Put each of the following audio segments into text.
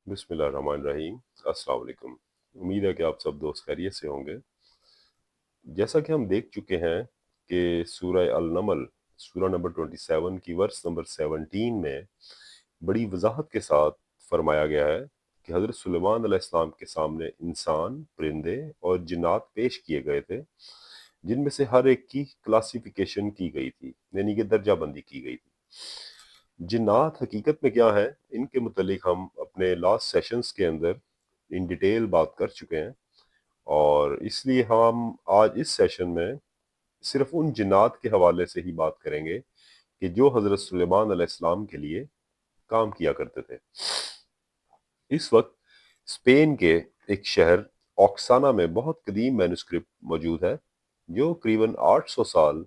بسم اللہ الرحمن الرحیم۔ السلام علیکم۔ امید ہے کہ آپ سب دوست خیریت سے ہوں گے۔ جیسا کہ ہم دیکھ چکے ہیں کہ سورہ النمل سورہ نمبر 27 کی ورس نمبر 17 میں بڑی وضاحت کے ساتھ فرمایا گیا ہے کہ حضرت سلیمان علیہ السلام کے سامنے انسان، پرندے اور جنات پیش کیے گئے تھے، جن میں سے ہر ایک کی کلاسیفیکیشن کی گئی تھی، یعنی کہ درجہ بندی کی گئی تھی۔ جنات حقیقت میں کیا ہے، ان کے متعلق ہم اپنے لاسٹ سیشنز کے اندر ان ڈیٹیل بات کر چکے ہیں، اور اس لیے ہم آج اس سیشن میں صرف ان جنات کے حوالے سے ہی بات کریں گے کہ جو حضرت سلیمان علیہ السلام کے لیے کام کیا کرتے تھے۔ اس وقت اسپین کے ایک شہر آکسانا میں بہت قدیم مینوسکرپٹ موجود ہے جو قریباً 800 سال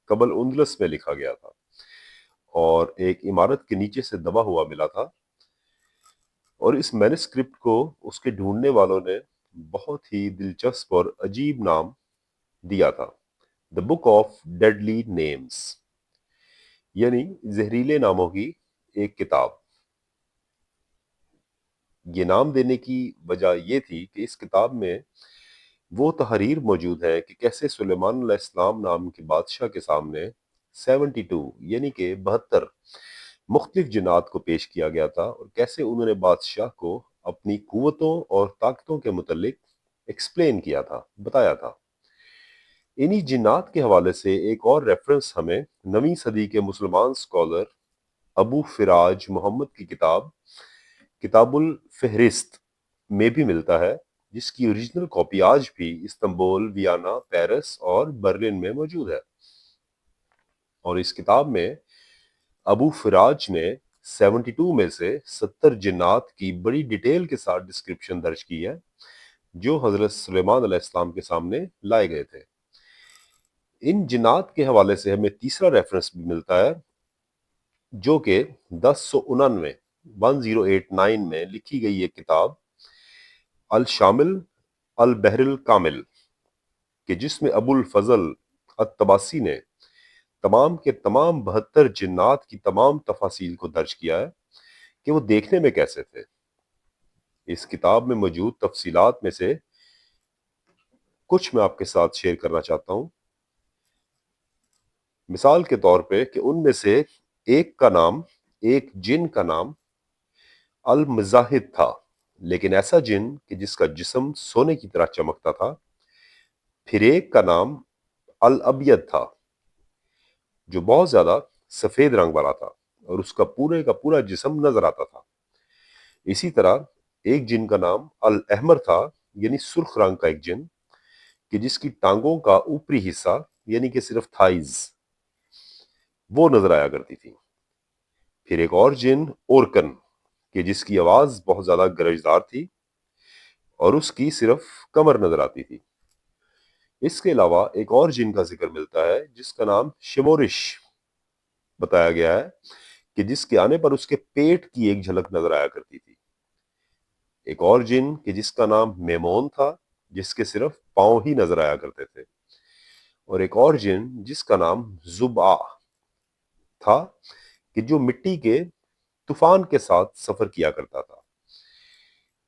قبل اندلس میں لکھا گیا تھا اور ایک عمارت کے نیچے سے دبا ہوا ملا تھا، اور اس مینوسکرپٹ کو اس کے ڈھونڈنے والوں نے بہت ہی دلچسپ اور عجیب نام دیا تھا، دا بک آف ڈیڈلی نیمز، یعنی زہریلے ناموں کی ایک کتاب۔ یہ نام دینے کی وجہ یہ تھی کہ اس کتاب میں وہ تحریر موجود ہے کہ کیسے سلیمان علیہ السلام نام کے بادشاہ کے سامنے 72 یعنی کہ 72 مختلف جنات کو پیش کیا گیا تھا، اور کیسے انہوں نے بادشاہ کو اپنی قوتوں اور طاقتوں کے متعلق ایکسپلین کیا تھا، بتایا تھا۔ انہی جنات کے حوالے سے ایک اور ریفرنس ہمیں 9ویں صدی کے مسلمان سکولر ابو فراج محمد کی کتاب الفہرست میں بھی ملتا ہے، جس کی اوریجنل کاپی آج بھی استنبول، ویانا، پیرس اور برلن میں موجود ہے۔ اور اس کتاب میں ابو فراج نے 72 میں سے 70 جنات کی بڑی ڈیٹیل کے ساتھ ڈسکرپشن درج کی ہے جو حضرت سلیمان علیہ السلام کے سامنے لائے گئے تھے۔ ان جنات کے حوالے سے ہمیں تیسرا ریفرنس بھی ملتا ہے جو کہ 1089 میں لکھی گئی ایک کتاب الشامل البحر الکامل، کہ جس میں ابو الفضل الطباسی نے تمام کے تمام 72 جنات کی تمام تفاصیل کو درج کیا ہے کہ وہ دیکھنے میں کیسے تھے۔ اس کتاب میں موجود تفصیلات میں سے کچھ میں آپ کے ساتھ شیئر کرنا چاہتا ہوں۔ مثال کے طور پہ کہ ان میں سے ایک جن کا نام المزاحد تھا، لیکن ایسا جن کہ جس کا جسم سونے کی طرح چمکتا تھا۔ پھر ایک کا نام الابید تھا جو بہت زیادہ سفید رنگ والا تھا اور اس کا پورا جسم نظر آتا تھا۔ اسی طرح ایک جن کا نام الاحمر تھا، یعنی سرخ رنگ کا ایک جن کہ جس کی ٹانگوں کا اوپری حصہ یعنی کہ صرف تھائز وہ نظر آیا کرتی تھی۔ پھر ایک اور جن اورکن کہ جس کی آواز بہت زیادہ گرجدار تھی اور اس کی صرف کمر نظر آتی تھی۔ اس کے علاوہ ایک اور جن کا ذکر ملتا ہے جس کا نام شمورش بتایا گیا ہے کہ جس کے آنے پر اس کے پیٹ کی ایک جھلک نظر آیا کرتی تھی۔ ایک اور جن کہ جس کا نام میمون تھا جس کے صرف پاؤں ہی نظر آیا کرتے تھے، اور ایک اور جن جس کا نام زبآ تھا کہ جو مٹی کے طوفان کے ساتھ سفر کیا کرتا تھا۔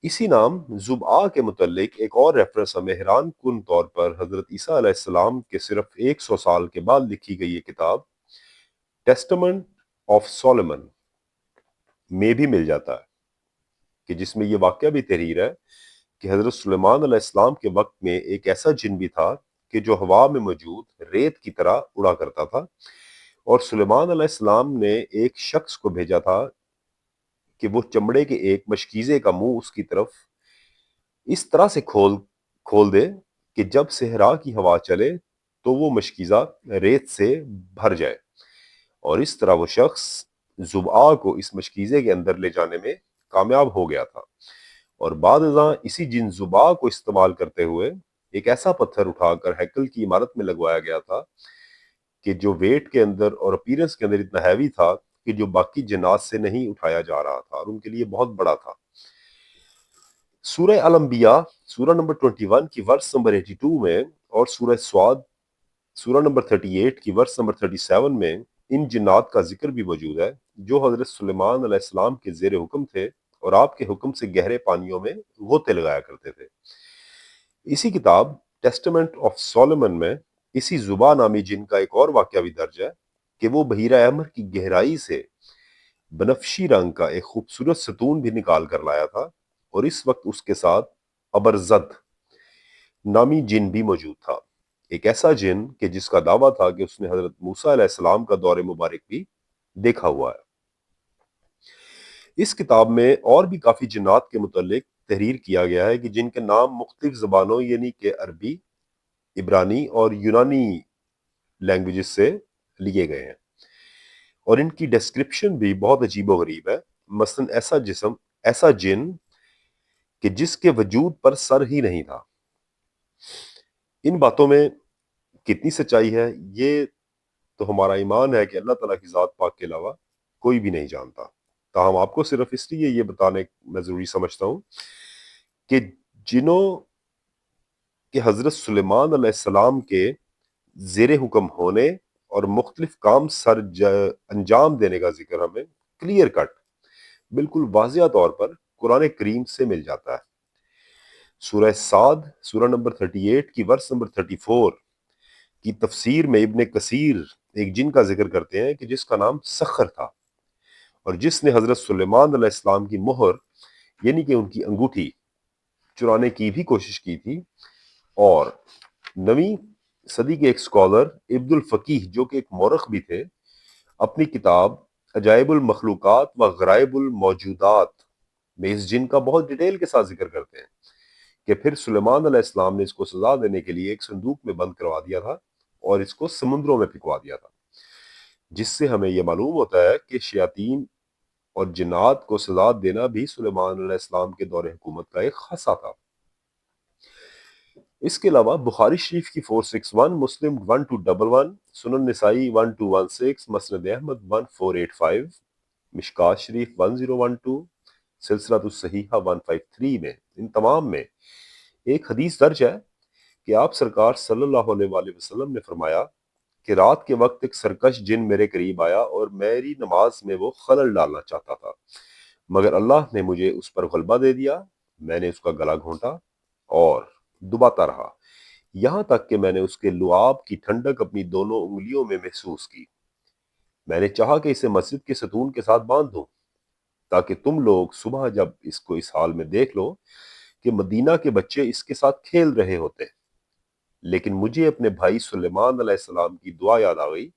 اسی نام زبآ کے متعلق ایک اور ریفرنس ہمیں حیران کن طور پر حضرت عیسیٰ علیہ السلام کے صرف 100 سال کے بعد لکھی گئی یہ کتاب ٹیسٹمنٹ آف سولومن میں بھی مل جاتا ہے، کہ جس میں یہ واقعہ بھی تحریر ہے کہ حضرت سلیمان علیہ السلام کے وقت میں ایک ایسا جن بھی تھا کہ جو ہوا میں موجود ریت کی طرح اڑا کرتا تھا، اور سلیمان علیہ السلام نے ایک شخص کو بھیجا تھا کہ وہ چمڑے کے ایک مشکیزے کا منہ اس کی طرف اس طرح سے کھول دے کہ جب صحرا کی ہوا چلے تو وہ مشکیزہ ریت سے بھر جائے، اور اس طرح وہ شخص زبآ کو اس مشکیزے کے اندر لے جانے میں کامیاب ہو گیا تھا۔ اور بعد ازاں اسی جن زبآ کو استعمال کرتے ہوئے ایک ایسا پتھر اٹھا کر ہیکل کی عمارت میں لگوایا گیا تھا کہ جو ویٹ کے اندر اور اپیرنس کے اندر اتنا ہیوی تھا کہ جو باقی جنات سے نہیں اٹھایا جا رہا تھا اور ان کے لیے بہت بڑا تھا۔ سورہ الانبیاء سورہ نمبر 21 کی ورس نمبر 82 میں اور سورہ سواد سورہ نمبر 38 کی ورس نمبر 37 میں ان جنات کا ذکر بھی موجود ہے جو حضرت سلیمان علیہ السلام کے زیر حکم تھے اور آپ کے حکم سے گہرے پانیوں میں غوطے لگایا کرتے تھے۔ اسی کتاب ٹیسٹمنٹ آف سولومن میں اسی زبا نامی جن کا ایک اور واقعہ بھی درج ہے کہ وہ بحیرہ احمر کی گہرائی سے بنفشی رنگ کا ایک خوبصورت ستون بھی نکال کر لایا تھا، اور اس وقت اس کے ساتھ ابرزد نامی جن بھی موجود تھا، ایک ایسا جن کہ جس کا دعویٰ تھا کہ اس نے حضرت موسیٰ علیہ السلام کا دور مبارک بھی دیکھا ہوا ہے۔ اس کتاب میں اور بھی کافی جنات کے متعلق تحریر کیا گیا ہے کہ جن کے نام مختلف زبانوں یعنی کہ عربی، عبرانی اور یونانی لینگویجز سے لیے گئے ہیں، اور ان کی ڈسکرپشن بھی بہت عجیب و غریب ہے۔ مثلا ایسا جن کہ جس کے وجود پر سر ہی نہیں تھا۔ ان باتوں میں کتنی سچائی ہے یہ تو ہمارا ایمان ہے کہ اللہ تعالیٰ کی ذات پاک کے علاوہ کوئی بھی نہیں جانتا۔ تاہم آپ کو صرف اس لیے یہ بتانے میں ضروری سمجھتا ہوں کہ جنوں کہ حضرت سلیمان علیہ السلام کے زیر حکم ہونے اور مختلف کام انجام دینے کا ذکر ہمیں کلیئر کٹ بالکل واضح طور پر قرآن کریم سے مل جاتا ہے۔ سورہ صاد سورہ نمبر 38 کی ورس نمبر 34 کی تفسیر میں ابن کثیر ایک جن کا ذکر کرتے ہیں کہ جس کا نام سخر تھا، اور جس نے حضرت سلیمان علیہ السلام کی مہر یعنی کہ ان کی انگوٹھی چرانے کی بھی کوشش کی تھی۔ اور 9ویں صدی کے ایک سکالر عبد الفقیہ جو کہ ایک مورخ بھی تھے، اپنی کتاب عجائب المخلوقات و غرائب الموجودات میں اس جن کا بہت ڈیٹیل کے ساتھ ذکر کرتے ہیں کہ پھر سلیمان علیہ السلام نے اس کو سزا دینے کے لیے ایک صندوق میں بند کروا دیا تھا اور اس کو سمندروں میں پھینکوا دیا تھا، جس سے ہمیں یہ معلوم ہوتا ہے کہ شیاطین اور جنات کو سزا دینا بھی سلیمان علیہ السلام کے دور حکومت کا ایک خاصہ تھا۔ اس کے علاوہ بخاری شریف کی 461، مسلم 1211، سنن نسائی 1216، مسند احمد 1485، مشکات شریف 1012، سلسلہ الصحیحہ 153 میں، ان تمام میں ایک حدیث درج ہے کہ آپ سرکار صلی اللہ علیہ وآلہ وسلم نے فرمایا کہ رات کے وقت ایک سرکش جن میرے قریب آیا اور میری نماز میں وہ خلل ڈالنا چاہتا تھا، مگر اللہ نے مجھے اس پر غلبہ دے دیا۔ میں نے اس کا گلا گھونٹا اور دباتا رہا یہاں تک کہ میں نے اس کے لعاب کی ٹھنڈک اپنی دونوں انگلیوں میں محسوس کی۔ میں نے چاہا کہ اسے مسجد کے ستون کے ساتھ باندھ دوں تاکہ تم لوگ صبح جب اس کو اس حال میں دیکھ لو کہ مدینہ کے بچے اس کے ساتھ کھیل رہے ہوتے، لیکن مجھے اپنے بھائی سلیمان علیہ السلام کی دعا یاد آ گئی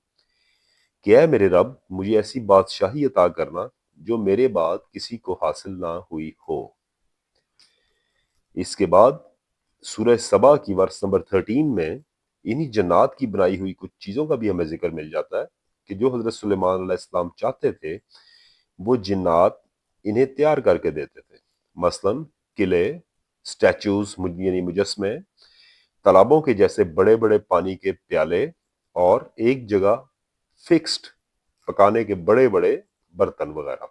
کہ اے میرے رب، مجھے ایسی بادشاہی عطا کرنا جو میرے بعد کسی کو حاصل نہ ہوئی ہو۔ اس کے بعد سورہ سبا کی ورس نمبر 13 میں انہی جنات کی بنائی ہوئی کچھ چیزوں کا بھی ہمیں ذکر مل جاتا ہے کہ جو حضرت سلیمان علیہ السلام چاہتے تھے وہ جنات انہیں تیار کر کے دیتے تھے، مثلا قلعے، سٹیچوز یعنی مجسمے، تالابوں کے جیسے بڑے بڑے پانی کے پیالے، اور ایک جگہ فکسڈ پکانے کے بڑے بڑے برتن وغیرہ۔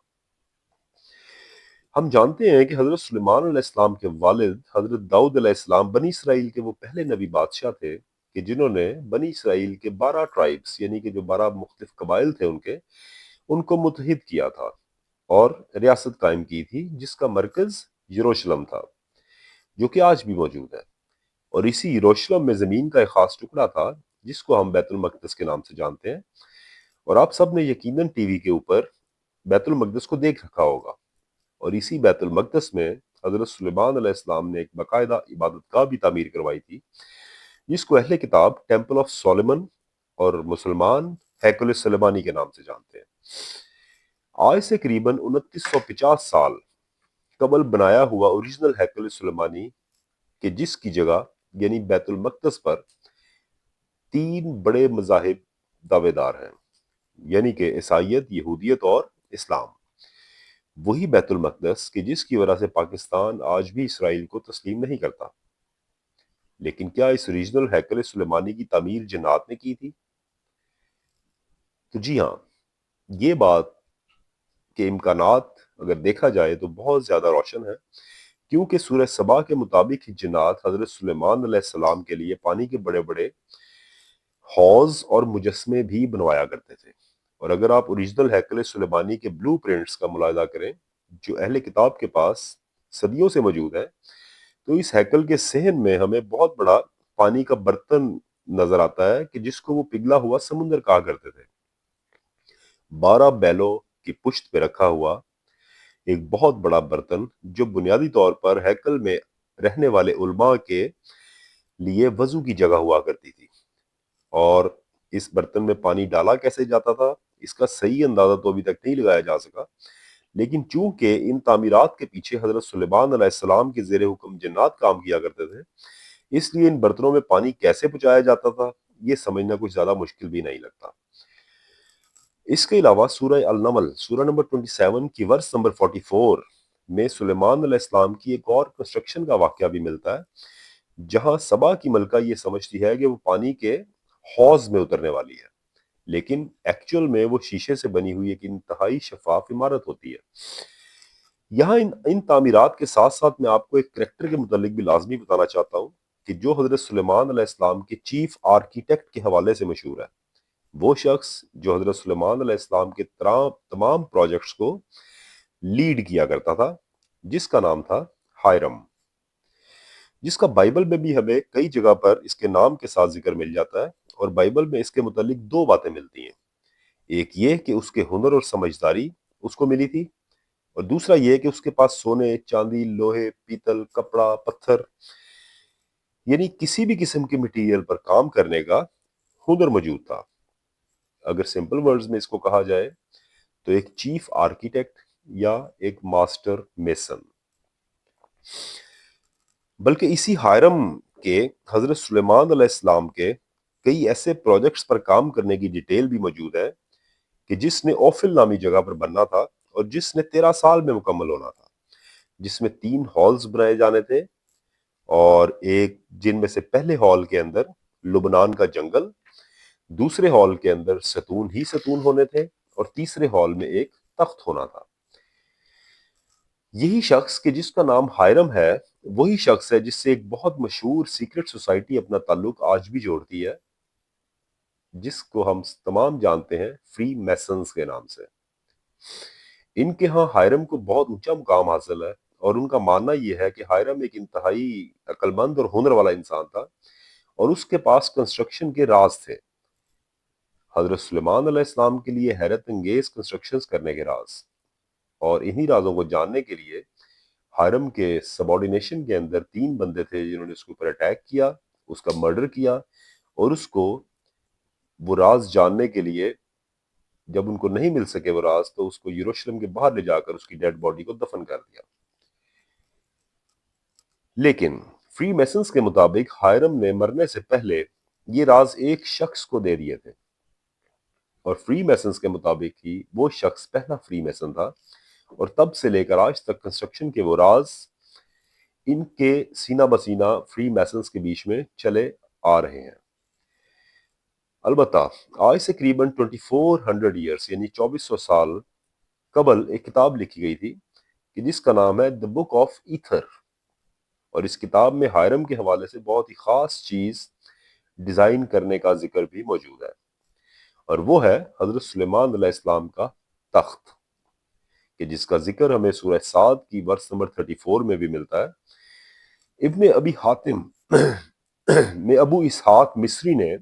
ہم جانتے ہیں کہ حضرت سلیمان علیہ السلام کے والد حضرت داؤد علیہ السلام بنی اسرائیل کے وہ پہلے نبی بادشاہ تھے کہ جنہوں نے بنی اسرائیل کے 12 ٹرائبس یعنی کہ جو 12 مختلف قبائل تھے ان کو متحد کیا تھا اور ریاست قائم کی تھی جس کا مرکز یروشلم تھا، جو کہ آج بھی موجود ہے۔ اور اسی یروشلم میں زمین کا ایک خاص ٹکڑا تھا جس کو ہم بیت المقدس کے نام سے جانتے ہیں، اور آپ سب نے یقیناً ٹی وی کے اوپر بیت المقدس کو دیکھ رکھا ہوگا۔ اور اسی بیت المقدس میں حضرت سلیمان علیہ السلام نے ایک باقاعدہ عبادت گاہ بھی تعمیر کروائی تھی جس کو اہل کتاب ٹیمپل آف سولومن اور مسلمان ہیکل سلیمانی کے نام سے جانتے ہیں۔ آج سے قریباً 2950 سال قبل بنایا ہوا اوریجنل ہیکل سلیمانی کہ جس کی جگہ یعنی بیت المقدس پر 3 بڑے مذاہب دعوے دار ہیں، یعنی کہ عیسائیت، یہودیت اور اسلام۔ وہی بیت المقدس کہ جس کی وجہ سے پاکستان آج بھی اسرائیل کو تسلیم نہیں کرتا۔ لیکن کیا اس اوریجنل ہیکل سلیمانی کی تعمیر جنات نے کی تھی؟ تو جی ہاں، یہ بات کے امکانات اگر دیکھا جائے تو بہت زیادہ روشن ہے، کیونکہ سورہ سبا کے مطابق ہی جنات حضرت سلیمان علیہ السلام کے لیے پانی کے بڑے بڑے حوض اور مجسمے بھی بنوایا کرتے تھے۔ اور اگر آپ اوریجنل ہیکل سلیمانی کے بلو پرنٹس کا ملاحظہ کریں جو اہل کتاب کے پاس صدیوں سے موجود ہے، تو اس ہیکل کے صحن میں ہمیں بہت بڑا پانی کا برتن نظر آتا ہے کہ جس کو وہ پگھلا ہوا سمندر کہا کرتے تھے۔ 12 بیلوں کی پشت پہ رکھا ہوا ایک بہت بڑا برتن، جو بنیادی طور پر ہیکل میں رہنے والے علماء کے لیے وضو کی جگہ ہوا کرتی تھی۔ اور اس برتن میں پانی ڈالا کیسے جاتا تھا، اس کا صحیح اندازہ تو ابھی تک نہیں لگایا جا سکا، لیکن چونکہ ان تعمیرات کے پیچھے حضرت سلیمان علیہ السلام کے زیر حکم جنات کام کیا کرتے تھے، اس لیے ان برتنوں میں پانی کیسے پہنچایا جاتا تھا یہ سمجھنا کچھ زیادہ مشکل بھی نہیں لگتا۔ اس کے علاوہ سورہ النمل سورہ نمبر 27 کی ورس نمبر 44 میں سلیمان علیہ السلام کی ایک اور کنسٹرکشن کا واقعہ بھی ملتا ہے، جہاں سبا کی ملکہ یہ سمجھتی ہے کہ وہ پانی کے حوض میں اترنے والی ہے، لیکن ایکچول میں وہ شیشے سے بنی ہوئی ایک انتہائی شفاف عمارت ہوتی ہے۔ یہاں ان تعمیرات کے ساتھ ساتھ میں آپ کو ایک کریکٹر کے متعلق بھی لازمی بتانا چاہتا ہوں کہ جو حضرت سلیمان علیہ السلام کے چیف آرکیٹیکٹ کے حوالے سے مشہور ہے۔ وہ شخص جو حضرت سلیمان علیہ السلام کے تمام پروجیکٹس کو لیڈ کیا کرتا تھا، جس کا نام تھا ہائرم، جس کا بائبل میں بھی ہمیں کئی جگہ پر اس کے نام کے ساتھ ذکر مل جاتا ہے، اور بائبل میں اس کے متعلق دو باتیں ملتی ہیں۔ ایک یہ کہ اس کے ہنر اور سمجھداری اس کو ملی تھی، اور دوسرا یہ کہ اس کے پاس سونے، چاندی، لوہے، پیتل، کپڑا، پتھر، یعنی کسی بھی قسم کے مٹیریل پر کام کرنے کا ہنر موجود تھا۔ اگر سمپل ورڈز میں اس کو کہا جائے تو ایک چیف آرکیٹیکٹ یا ایک ماسٹر میسن۔ بلکہ اسی ہائرم کے حضرت سلیمان علیہ السلام کے کئی ایسے پروجیکٹس پر کام کرنے کی ڈیٹیل بھی موجود ہے کہ جس نے اوفل نامی جگہ پر بننا تھا اور جس نے 13 سال میں مکمل ہونا تھا، جس میں 3 ہالز بنائے جانے تھے، اور ایک جن میں سے پہلے ہال کے اندر لبنان کا جنگل، دوسرے ہال کے اندر ستون ہی ستون ہونے تھے، اور تیسرے ہال میں ایک تخت ہونا تھا۔ یہی شخص کہ جس کا نام ہائرم ہے، وہی شخص ہے جس سے ایک بہت مشہور سیکرٹ سوسائٹی اپنا تعلق آج بھی جوڑتی ہے، جس کو ہم تمام جانتے ہیں فری میسنز کے نام سے۔ ان کے ہاں ہائرم کو بہت اونچا مقام حاصل ہے، اور ان کا ماننا یہ ہے کہ ہائرم ایک انتہائی عقل مند اور ہنر والا انسان تھا، اور اس کے پاس کنسٹرکشن کے راز تھے۔ حضرت سلیمان علیہ السلام کے لیے حیرت انگیز کنسٹرکشنز کرنے کے راز، اور انہی رازوں کو جاننے کے لیے ہائرم کے سبارڈینیشن کے اندر 3 بندے تھے جنہوں نے اس کے اوپر اٹیک کیا، اس کا مرڈر کیا، اور اس کو وہ راز جاننے کے لیے جب ان کو نہیں مل سکے وہ راز، تو اس کو یروشلم کے باہر لے جا کر اس کی ڈیڈ باڈی کو دفن کر دیا۔ لیکن فری میسنز کے مطابق ہائرم نے مرنے سے پہلے یہ راز ایک شخص کو دے دیے تھے، اور فری میسنز کے مطابق ہی وہ شخص پہلا فری میسن تھا، اور تب سے لے کر آج تک کنسٹرکشن کے وہ راز ان کے سینہ بسینہ فری میسنز کے بیچ میں چلے آ رہے ہیں۔ البتہ آج سے قریباً 2400 ایئرس یعنی 2400 سال قبل ایک کتاب لکھی گئی تھی کہ جس کا نام ہے دی بک آف ایتھر، اور اس کتاب میں ہائرم کے حوالے سے بہت ہی خاص چیز ڈیزائن کرنے کا ذکر بھی موجود ہے، اور وہ ہے حضرت سلیمان علیہ السلام کا تخت، کہ جس کا ذکر ہمیں سورہ صاد کی ورس نمبر 34 میں بھی ملتا ہے۔ ابن ابی حاتم میں ابو اسحاق مصری نے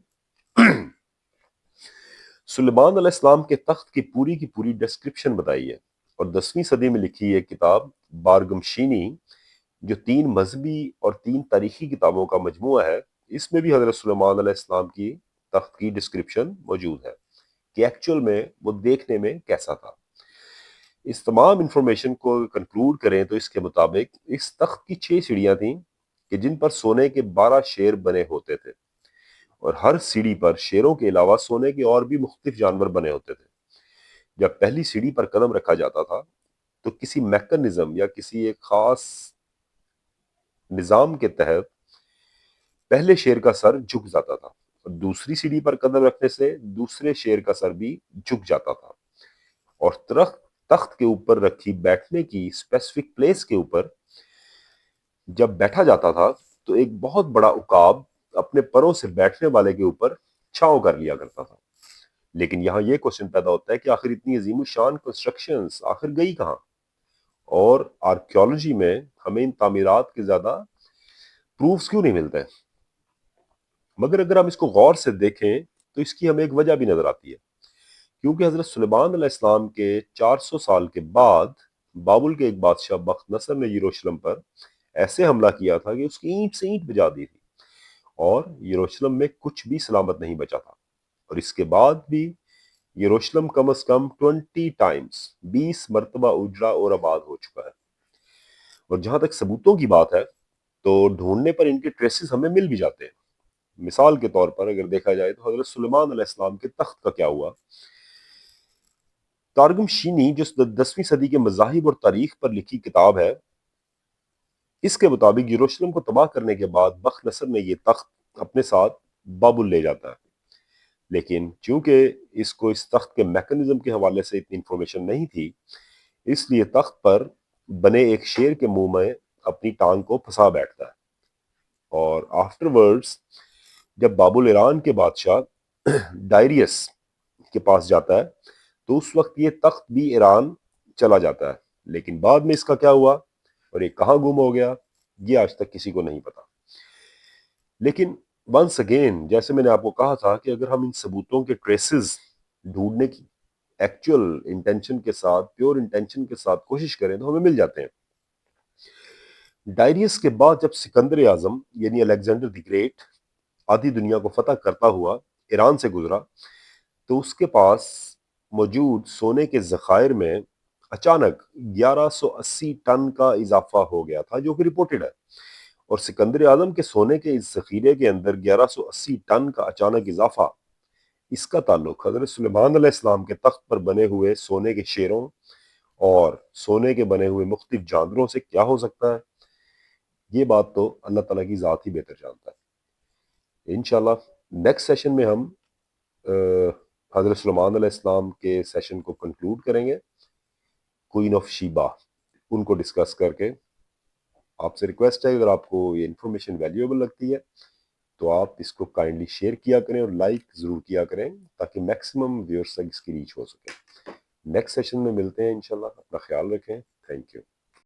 سلیمان علیہ السلام کے تخت کی پوری ڈسکرپشن بتائی ہے، اور 10ویں صدی میں لکھی ایک کتاب بارگمشینی، جو 3 مذہبی اور 3 تاریخی کتابوں کا مجموعہ ہے، اس میں بھی حضرت سلیمان علیہ السلام کی تخت کی ڈسکرپشن موجود ہے کہ ایکچول میں وہ دیکھنے میں کیسا تھا۔ اس تمام انفارمیشن کو کنکلوڈ کریں تو اس کے مطابق اس تخت کی 6 سیڑھیاں تھیں کہ جن پر سونے کے 12 شیر بنے ہوتے تھے، اور ہر سیڑھی پر شیروں کے علاوہ سونے کے اور بھی مختلف جانور بنے ہوتے تھے۔ جب پہلی سیڑھی پر قدم رکھا جاتا تھا تو کسی میکانزم یا کسی ایک خاص نظام کے تحت پہلے شیر کا سر جھک جاتا تھا، اور دوسری سیڑھی پر قدم رکھنے سے دوسرے شیر کا سر بھی جھک جاتا تھا، اور تخت کے اوپر رکھی بیٹھنے کی اسپیسیفک پلیس کے اوپر جب بیٹھا جاتا تھا تو ایک بہت بڑا عقاب اپنے پروں سے بیٹھنے والے کے اوپر چھاؤں کر لیا کرتا تھا۔ لیکن یہاں یہ کوشچن پیدا ہوتا ہے کہ آخر اتنی عظیم الشان کنسٹرکشنز آخر گئی کہاں، اور آرکیولوجی میں ہمیں ان تعمیرات کے زیادہ پروفز کیوں نہیں ملتے؟ مگر اگر ہم اس کو غور سے دیکھیں تو اس کی ہمیں ایک وجہ بھی نظر آتی ہے، کیونکہ حضرت سلیمان علیہ السلام کے 400 سال کے بعد بابل کے ایک بادشاہ بخت نصر نے یروشلم پر ایسے حملہ کیا تھا کہ اس کی اینٹ سے اینٹ بجا دی تھی، اور یروشلم میں کچھ بھی سلامت نہیں بچا تھا، اور اس کے بعد بھی یروشلم کم از کم 20 ٹائمز 20 مرتبہ اجڑا اور آباد ہو چکا ہے۔ اور جہاں تک ثبوتوں کی بات ہے تو ڈھونڈنے پر ان کے ٹریسز ہمیں مل بھی جاتے ہیں۔ مثال کے طور پر اگر دیکھا جائے تو حضرت سلیمان علیہ السلام کے تخت کا کیا ہوا؟ تارگم شینی جو 10ویں صدی کے مذاہب اور تاریخ پر لکھی کتاب ہے، اس کے مطابق یروشلم کو تباہ کرنے کے بعد بخت نصر نے یہ تخت اپنے ساتھ بابل لے جاتا ہے، لیکن چونکہ اس کو اس تخت کے میکنزم کے حوالے سے اتنی انفارمیشن نہیں تھی، اس لیے تخت پر بنے ایک شیر کے منہ میں اپنی ٹانگ کو پھنسا بیٹھتا ہے، اور آفٹر ورڈز جب بابل ایران کے بادشاہ ڈائریس کے پاس جاتا ہے تو اس وقت یہ تخت بھی ایران چلا جاتا ہے، لیکن بعد میں اس کا کیا ہوا اور یہ کہاں گم ہو گیا یہ آج تک کسی کو نہیں پتا۔ لیکن ونس اگین جیسے میں نے آپ کو کہا تھا کہ اگر ہم ان ثبوتوں کے ٹریسز ڈھونڈنے کی ایکچوئل انٹینشن کے ساتھ، پیور انٹینشن کے ساتھ کوشش کریں تو ہمیں مل جاتے ہیں۔ ڈائریس کے بعد جب سکندر اعظم یعنی الیگزینڈر دی گریٹ آدھی دنیا کو فتح کرتا ہوا ایران سے گزرا تو اس کے پاس موجود سونے کے ذخائر میں اچانک 1180 ٹن کا اضافہ ہو گیا تھا، جو کہ رپورٹڈ ہے، اور سکندر اعظم کے سونے کے اس ذخیرے کے اندر 1180 ٹن کا اچانک اضافہ، اس کا تعلق حضرت سلیمان علیہ السلام کے تخت پر بنے ہوئے سونے کے شیروں اور سونے کے بنے ہوئے مختلف جانوروں سے کیا ہو سکتا ہے؟ یہ بات تو اللہ تعالیٰ کی ذات ہی بہتر جانتا ہے۔ انشاءاللہ نیکسٹ سیشن میں ہم حضرت سلیمان علیہ السلام کے سیشن کو کنکلوڈ کریں گے، کوئین آف شیبا، ان کو ڈسکس کر کے۔ آپ سے ریکویسٹ ہے اگر آپ کو یہ انفارمیشن ویلیویبل لگتی ہے تو آپ اس کو کائنڈلی شیئر کیا کریں اور لائک ضرور کیا کریں تاکہ میکسیمم ویورز تک اس کی ریچ ہو سکے۔ نیکسٹ سیشن میں ملتے ہیں انشاءاللہ، اپنا خیال رکھیں، تھینک یو۔